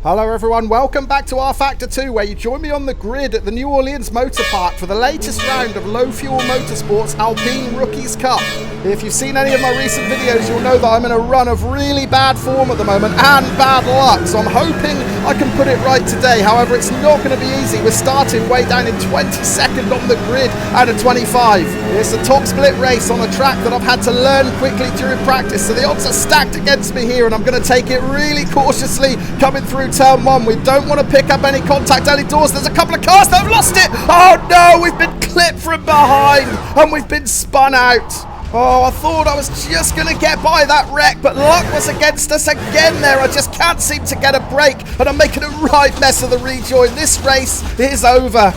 Hello everyone, welcome back to rFactor 2, where you join me on the grid at the New Orleans Motor Park for the latest round of Low Fuel Motorsport's Alpine Rookies Cup. If you've seen any of my recent videos, you'll know that I'm in a run of really bad form at the moment and bad luck, so I'm hoping I can put it right today. However, it's not going to be easy. We're starting way down in 22nd on the grid out of 25. It's a top split race on a track that I've had to learn quickly during practice, so the odds are stacked against me here, and I'm going to take it really cautiously coming through turn one. We don't want to pick up any contact early doors. There's a couple of cars that have lost it. Oh no, we've been clipped from behind and we've been spun out. Oh, I thought I was just going to get by that wreck, but luck was against us again there. I just can't seem to get a break, and I'm making a right mess of the rejoin. This race is over.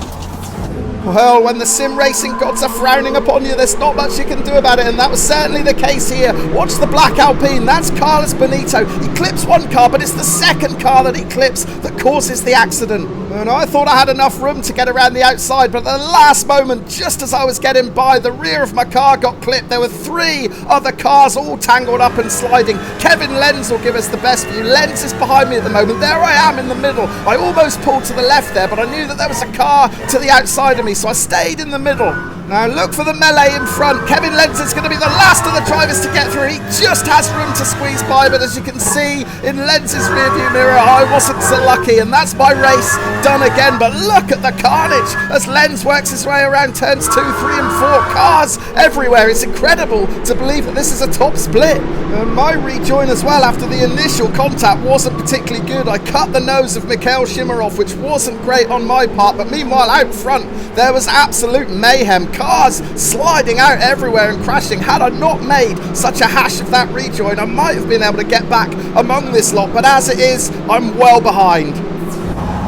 Well, when the sim racing gods are frowning upon you, there's not much you can do about it, and that was certainly the case here. Watch the black Alpine. That's Carlos Benito. He clips one car, but it's the second car that he clips that causes the accident. And I thought I had enough room to get around the outside, but at the last moment, just as I was getting by, the rear of my car got clipped. There were three other cars all tangled up and sliding. Kevin Lenz will give us the best view. Lenz is behind me at the moment. There I am in the middle. I almost pulled to the left there, but I knew that there was a car to the outside of me, so I stayed in the middle. Now look for the melee in front. Kevin Lenz is going to be the last of the drivers to get through. He just has room to squeeze by, but as you can see in Lenz's rearview mirror, I wasn't so lucky, and that's my race done again. But look at the carnage as Lenz works his way around turns 2, 3 and 4. Cars everywhere. It's incredible to believe that this is a top split. And my rejoin as well after the initial contact wasn't particularly good. I cut the nose of Mikhail Shimarov, which wasn't great on my part, but meanwhile out front there was absolute mayhem. Cars sliding out everywhere and crashing. Had I not made such a hash of that rejoin, I might have been able to get back among this lot, but as it is, I'm well behind.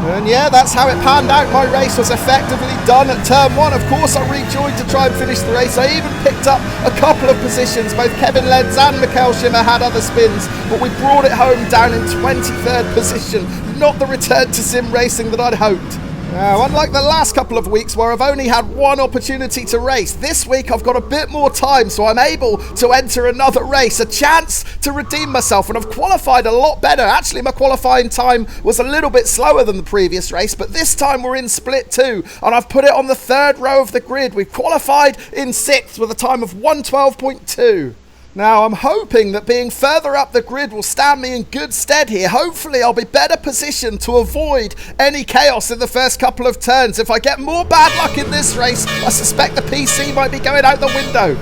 And yeah, that's how it panned out. My race was effectively done at turn 1. Of course, I rejoined to try and finish the race. I even picked up a couple of positions. Both Kevin Lenz and Mikhail Shimmer had other spins, but we brought it home down in 23rd position. Not the return to sim racing that I'd hoped. Now, unlike the last couple of weeks where I've only had one opportunity to race, this week I've got a bit more time, so I'm able to enter another race, a chance to redeem myself, and I've qualified a lot better. Actually, my qualifying time was a little bit slower than the previous race, but this time we're in split 2, and I've put it on the third row of the grid. We've qualified in 6th with a time of 1:12.2. Now, I'm hoping that being further up the grid will stand me in good stead here. Hopefully, I'll be better positioned to avoid any chaos in the first couple of turns. If I get more bad luck in this race, I suspect the PC might be going out the window.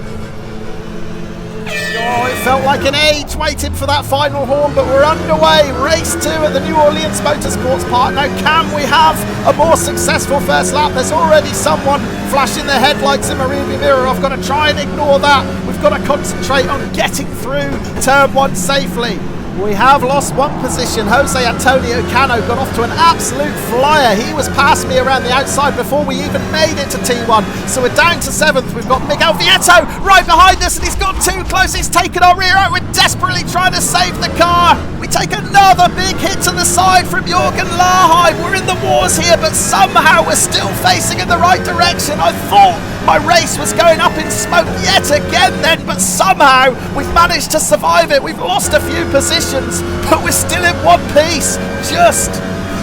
Oh, it felt like an age waiting for that final horn, but we're underway. Race 2 at the New Orleans Motorsports Park. Now, can we have a more successful first lap? There's already someone flashing their headlights in my rearview mirror. I've got to try and ignore that. We've got to concentrate on getting through turn 1 safely. We have lost one position. Jose Antonio Cano got off to an absolute flyer. He was past me around the outside before we even made it to T1. So we're down to 7th. We've got Miguel Vieto right behind us, and he's got too close. He's taken our rear out. We're desperately trying to save the car. We take another big hit to the side from Jorgen Laheim. We're in the wars here, but somehow we're still facing in the right direction. I thought my race was going up in smoke yet again then, but somehow we've managed to survive it. We've lost a few positions, but we're still in one piece.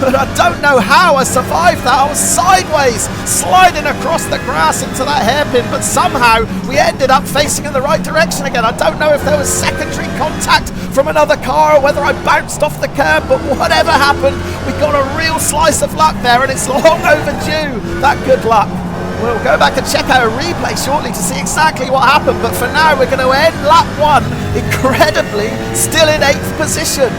But I don't know how I survived that. I was sideways, sliding across the grass into that hairpin, but somehow we ended up facing in the right direction again. I don't know if there was secondary contact from another car or whether I bounced off the curb, but whatever happened, we got a real slice of luck there, and it's long overdue, that good luck. We'll go back and check out a replay shortly to see exactly what happened, but for now we're going to end lap 1, incredibly, still in 8th position.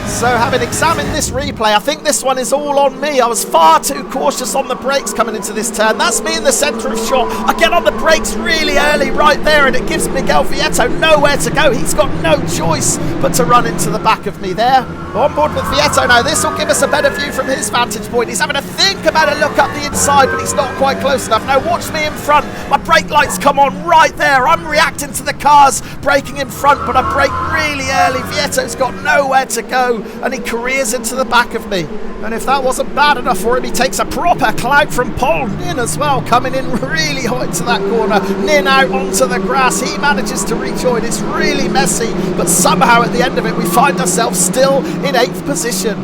So having examined this replay, I think this one is all on me. I was far too cautious on the brakes coming into this turn. That's me in the centre of shot. I get on the brakes really early right there, and it gives Miguel Vieto nowhere to go. He's got no choice but to run into the back of me there. On board with Vieto now. This will give us a better view from his vantage point. He's having to think about a look up the inside, but he's not quite close enough. Now watch me in front. My brake lights come on right there. I'm reacting to the cars braking in front, but I brake really early. Vieto's got nowhere to go, and he careers into the back of me. And if that wasn't bad enough for him, he takes a proper clout from Paul Nin as well, coming in really hot into that corner. Nin out onto the grass. He manages to rejoin. It's really messy, but somehow at the end of it, we find ourselves still in 8th position.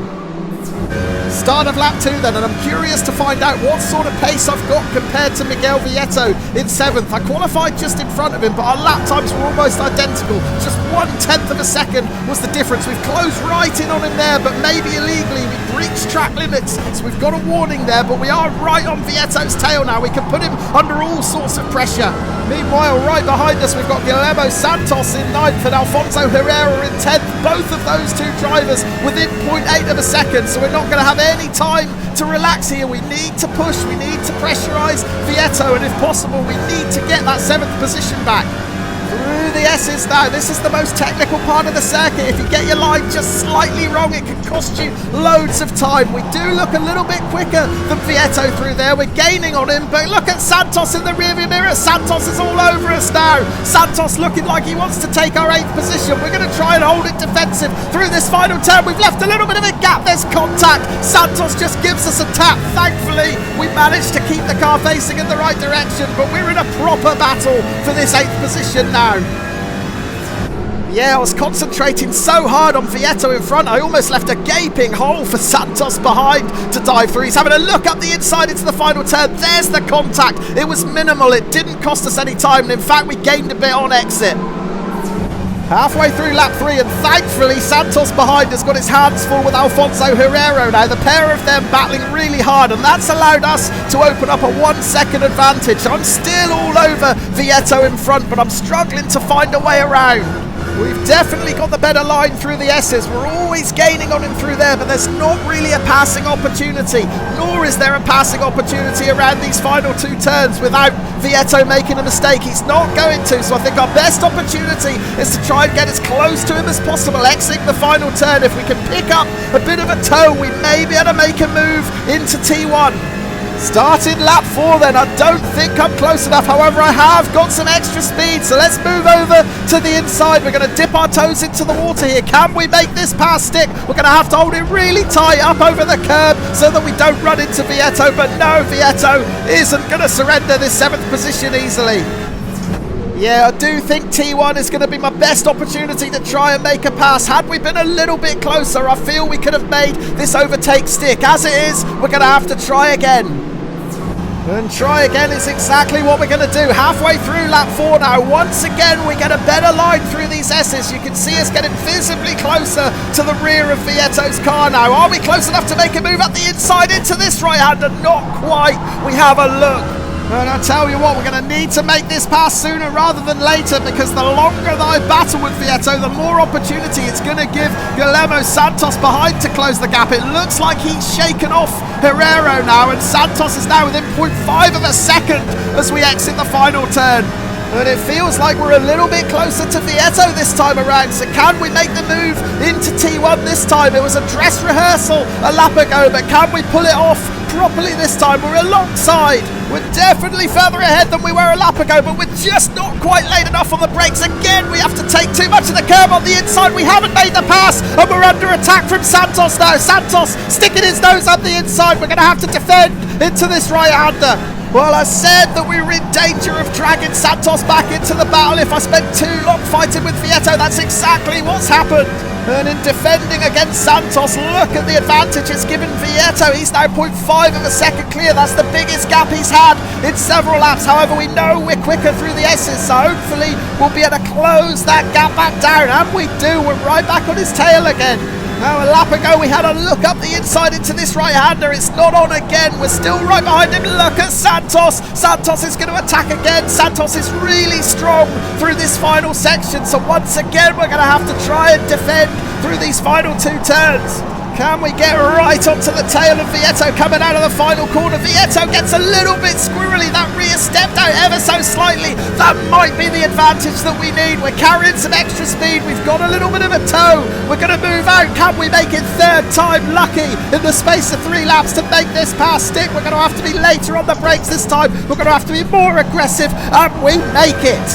Start of lap 2 then, and I'm curious to find out what sort of pace I've got compared to Miguel Vietto in 7th. I qualified just in front of him, but our lap times were almost identical. Just 1/10 of a second was the difference. We've closed right in on him there, but maybe illegally. We breached track limits, so we've got a warning there, but we are right on Vietto's tail now. We can put him under all sorts of pressure. Meanwhile, right behind us, we've got Guillermo Santos in 9th and Alfonso Herrera in 10th. Both of those two drivers within 0.8 of a second, so we're not going to have any time to relax here. We need to push, we need to pressurise Vietto, and if possible, we need to get that 7th position back. Through the S's now. This is the most technical part of the circuit. If you get your line just slightly wrong, it can cost you loads of time. We do look a little bit quicker than Vietto through there. We're gaining on him, but look at Santos in the rearview mirror. Santos is all over us now. Santos looking like he wants to take our 8th position. We're going to try and hold it defensive through this final turn. We've left a little bit of a gap. There's contact. Santos just gives us a tap. Thankfully, we managed to keep the car facing in the right direction, but we're in a proper battle for this 8th position now. Yeah, I was concentrating so hard on Vietto in front, I almost left a gaping hole for Santos behind to dive through. He's having a look up the inside into the final turn. There's the contact. It was minimal. It didn't cost us any time, and in fact, we gained a bit on exit. Halfway through lap 3, and thankfully Santos behind has got his hands full with Alfonso Herrera now. The pair of them battling really hard, and that's allowed us to open up a 1-second advantage. I'm still all over Vietto in front, but I'm struggling to find a way around. We've definitely got the better line through the S's. We're always gaining on him through there, but there's not really a passing opportunity, nor is there a passing opportunity around these final 2 turns without Vietto making a mistake. He's not going to, so I think our best opportunity is to try and get as close to him as possible, exiting the final turn. If we can pick up a bit of a toe, we may be able to make a move into T1. Starting lap 4 then. I don't think I'm close enough, however I have got some extra speed, so let's move over to the inside. We're going to dip our toes into the water here. Can we make this pass stick? We're going to have to hold it really tight up over the curb so that we don't run into Vietto, but no, Vietto isn't going to surrender this 7th position easily. Yeah, I do think T1 is going to be my best opportunity to try and make a pass. Had we been a little bit closer, I feel we could have made this overtake stick. As it is, we're going to have to try again. And try again is exactly what we're going to do. Halfway through lap 4 now. Once again, we get a better line through these S's. You can see us getting visibly closer to the rear of Vietto's car now. Are we close enough to make a move up the inside into this right-hander? Not quite. We have a look. And I tell you what, we're going to need to make this pass sooner rather than later, because the longer that I battle with Vietto, the more opportunity it's going to give Guillermo Santos behind to close the gap. It looks like he's shaken off Herrera now, and Santos is now within 0.5 of a second as we exit the final turn. And it feels like we're a little bit closer to Vietto this time around, so can we make the move into T1 this time? It was a dress rehearsal a lap ago, but can we pull it off properly this time? We're alongside. We're definitely further ahead than we were a lap ago, but we're just not quite late enough on the brakes. Again, we have to take too much of the curb on the inside. We haven't made the pass, and we're under attack from Santos now. Santos sticking his nose up the inside. We're going to have to defend into this right-hander. Well, I said that we were in danger of dragging Santos back into the battle if I spent too long fighting with Vietto. That's exactly what's happened. And in defending against Santos, look at the advantage it's given Vietto. He's now 0.5 of a second clear. That's the biggest gap he's had in several laps. However, we know we're quicker through the S's, so hopefully we'll be able to close that gap back down. And we do. We're right back on his tail again. Now, a lap ago, we had a look up the inside into this right-hander. It's not on again. We're still right behind him. Look at Santos. Santos is going to attack again. Santos is really strong through this final section. So once again, we're going to have to try and defend through these final 2 turns. Can we get right onto the tail of Vietto coming out of the final corner? Vietto gets a little bit squirrely. That rear stepped out ever so slightly. That might be the advantage that we need. We're carrying some extra speed. We've got a little bit of a toe. We're going to move out. Can we make it 3rd time lucky in the space of 3 laps to make this pass stick? We're going to have to be later on the brakes this time. We're going to have to be more aggressive, and we make it.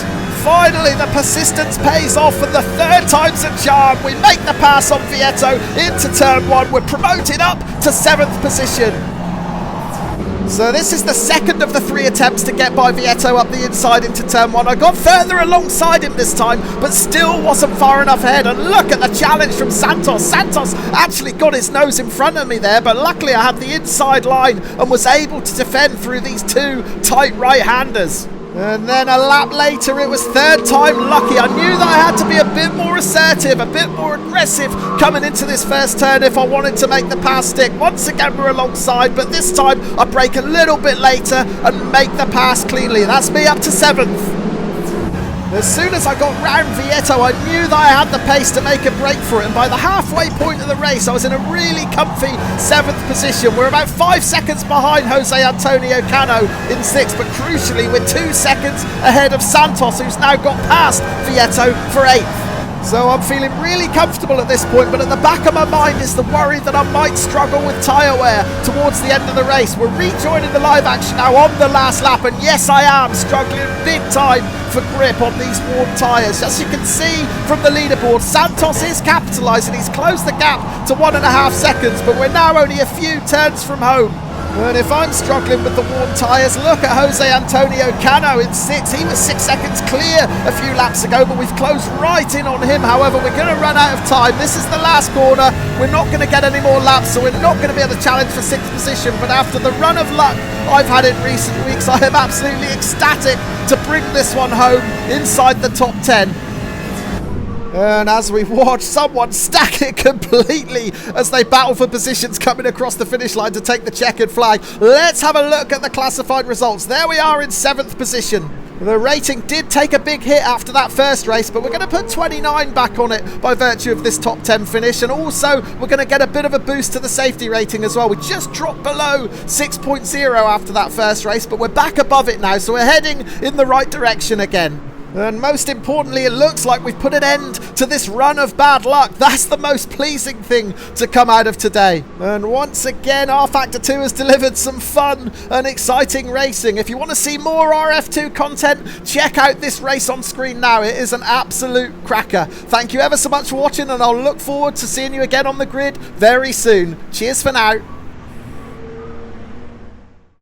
Finally, the persistence pays off, and the 3rd time's a charm. We make the pass on Vietto into turn 1. We're promoted up to 7th position. So this is the second of the 3 attempts to get by Vietto up the inside into turn 1. I got further alongside him this time, but still wasn't far enough ahead. And look at the challenge from Santos. Santos actually got his nose in front of me there, but luckily I had the inside line and was able to defend through these 2 tight right-handers. And then a lap later, it was third time lucky. I knew that I had to be a bit more assertive, a bit more aggressive coming into this first turn if I wanted to make the pass stick. Once again, we're alongside, but this time I brake a little bit later and make the pass cleanly. That's me up to 7th. As soon as I got round Vietto, I knew that I had the pace to make a break for it, and by the halfway point of the race, I was in a really comfy 7th position. We're about 5 seconds behind Jose Antonio Cano in 6th, but crucially, we're 2 seconds ahead of Santos, who's now got past Vietto for 8th. So I'm feeling really comfortable at this point, but at the back of my mind is the worry that I might struggle with tyre wear towards the end of the race. We're rejoining the live action now on the last lap, and yes, I am struggling big time for grip on these warm tyres. As you can see from the leaderboard, Santos is capitalising. He's closed the gap to 1.5 seconds, but we're now only a few turns from home. And if I'm struggling with the warm tyres, look at Jose Antonio Cano in 6th. He was 6 seconds clear a few laps ago, but we've closed right in on him. However, we're going to run out of time. This is the last corner. We're not going to get any more laps, so we're not going to be able to challenge for 6th position. But after the run of luck I've had in recent weeks, I am absolutely ecstatic to bring this one home inside the top 10. And as we watch someone stack it completely as they battle for positions coming across the finish line to take the checkered flag, let's have a look at the classified results. There we are in 7th position. The rating did take a big hit after that first race, but we're going to put 29 back on it by virtue of this top 10 finish, and also we're going to get a bit of a boost to the safety rating as well. We just dropped below 6.0 after that first race, but we're back above it now, so we're heading in the right direction again. And most importantly, it looks like we've put an end to this run of bad luck. That's the most pleasing thing to come out of today. And once again, rFactor 2 has delivered some fun and exciting racing. If you want to see more rF2 content, check out this race on screen now. It is an absolute cracker. Thank you ever so much for watching, and I'll look forward to seeing you again on the grid very soon. Cheers for now.